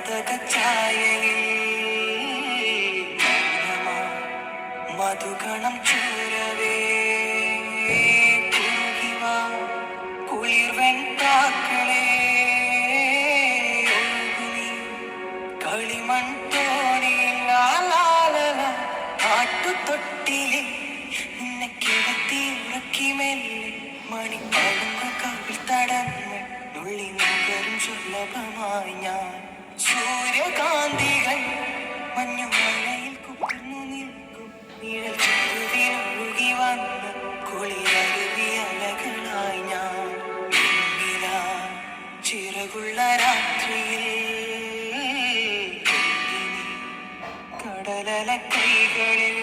ചായയിൽ മധുകണം ചോരവേ കുരുകിവാ കുളിർവെൺ താക്കളേ കളിമൺ തോണിയിൽ ആട്ടുതൊട്ടിലെ നിന്നെ കിടത്തി ഉറക്കി മെല്ലെ മണിപ്പളുങ്കു കവിൾ തടന്ന് നുള്ളി നഗരും സുലഭമായി ഞാൻ സൂര്യകാന്തികൾ മഞ്ഞുമലയിൽ കുതിർന്നു നിൽക്കും നിഴൽ ചുരുവിലൊഴുകി വന്ന് കുളിരരുവി അലകളായി ഞാൻ ചിറകുള്ള രാത്രിയിൽ കടലല കൈകളിൽ